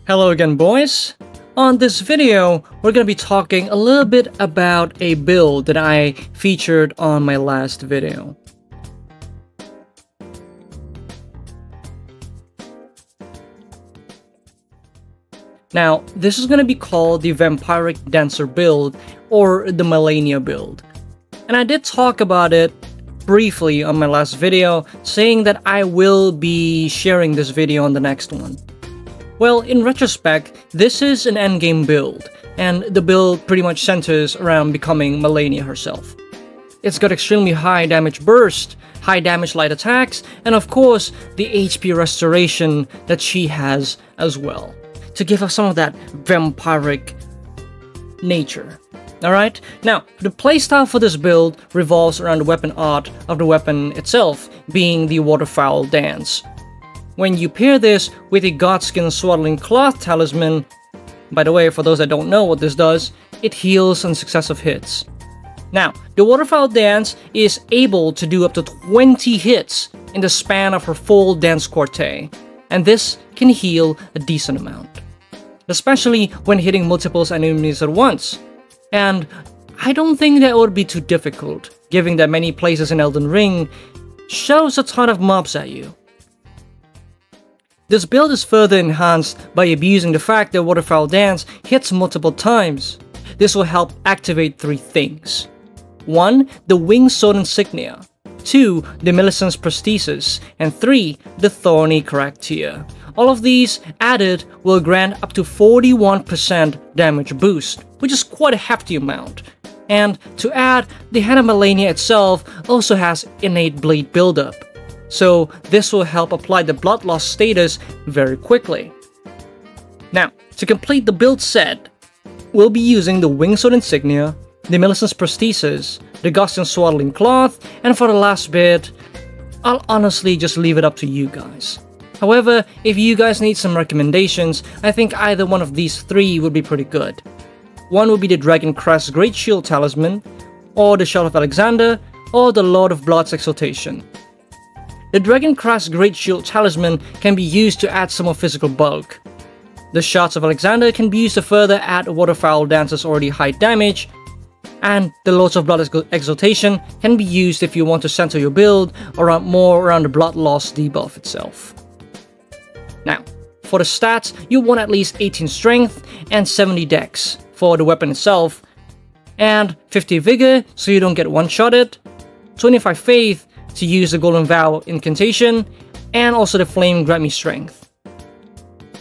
Hello again, boys. On this video, we're going to be talking a little bit about a build that I featured on my last video. Now, this is going to be called the Vampiric Dancer build, or the MALENIA build. And I did talk about it briefly on my last video, saying that I will be sharing this video on the next one. Well, in retrospect, this is an endgame build, and the build pretty much centers around becoming MALENIA herself. It's got extremely high damage burst, high damage light attacks, and of course, the HP restoration that she has as well, to give us some of that vampiric nature. Alright, now, the playstyle for this build revolves around the weapon art of the weapon itself, being the Waterfowl Dance. When you pair this with a Godskin Swaddling Cloth Talisman, by the way, for those that don't know what this does, it heals on successive hits. Now, the Waterfowl Dance is able to do up to 20 hits in the span of her full dance corte, and this can heal a decent amount, especially when hitting multiple enemies at once. And I don't think that would be too difficult, given that many places in Elden Ring shows a ton of mobs at you. This build is further enhanced by abusing the fact that Waterfowl Dance hits multiple times. This will help activate 3 things. 1. The Winged Sword Insignia. 2. The Millicent's Prosthesis. And 3. The Thorny Caractea. All of these added will grant up to 41% damage boost, which is quite a hefty amount. And to add, the Hand of MALENIA itself also has innate blade buildup, so this will help apply the blood loss status very quickly. Now, to complete the build set, we'll be using the Winged Sword Insignia, the Millicent's Prosthesis, the Godskin Swaddling Cloth, and for the last bit, I'll honestly just leave it up to you guys. However, if you guys need some recommendations, I think either one of these 3 would be pretty good. One would be the Dragon Crest Great Shield Talisman, or the Shell of Alexander, or the Lord of Blood's Exaltation. The Dragon Crest Great Shield Talisman can be used to add some more physical bulk. The Shots of Alexander can be used to further add Waterfowl Dance's already high damage, and the Lords of Blood's Exaltation can be used if you want to center your build more around the blood loss debuff itself. Now, for the stats, you want at least 18 strength and 70 dex for the weapon itself, and 50 vigor so you don't get one-shotted, 25 faith to use the Golden Vow incantation, and also the Flame Grant Me Strength.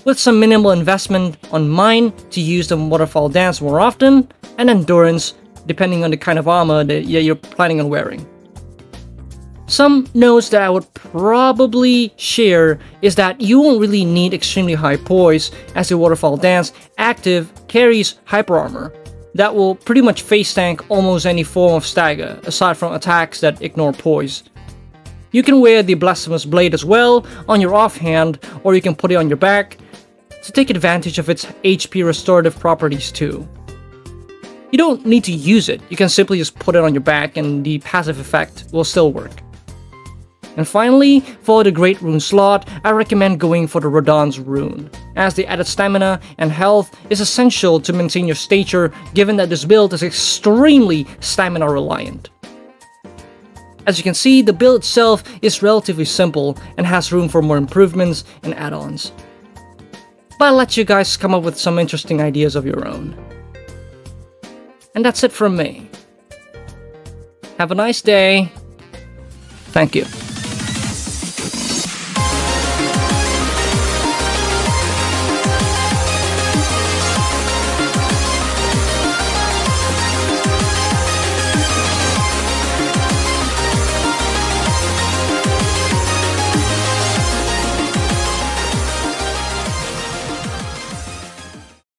With some minimal investment on mine to use the Waterfowl Dance more often, and endurance depending on the kind of armor that you're planning on wearing. Some notes that I would probably share is that you won't really need extremely high poise, as the Waterfowl Dance active carries hyper armor that will pretty much face tank almost any form of stagger, aside from attacks that ignore poise. You can wear the Blasphemous Blade as well on your offhand, or you can put it on your back to take advantage of its HP restorative properties too. You don't need to use it, you can simply just put it on your back and the passive effect will still work. And finally, for the Great Rune slot, I recommend going for the Radahn's Rune, as the added stamina and health is essential to maintain your stature, given that this build is extremely stamina reliant. As you can see, the build itself is relatively simple and has room for more improvements and add-ons. But I'll let you guys come up with some interesting ideas of your own. And that's it from me. Have a nice day. Thank you.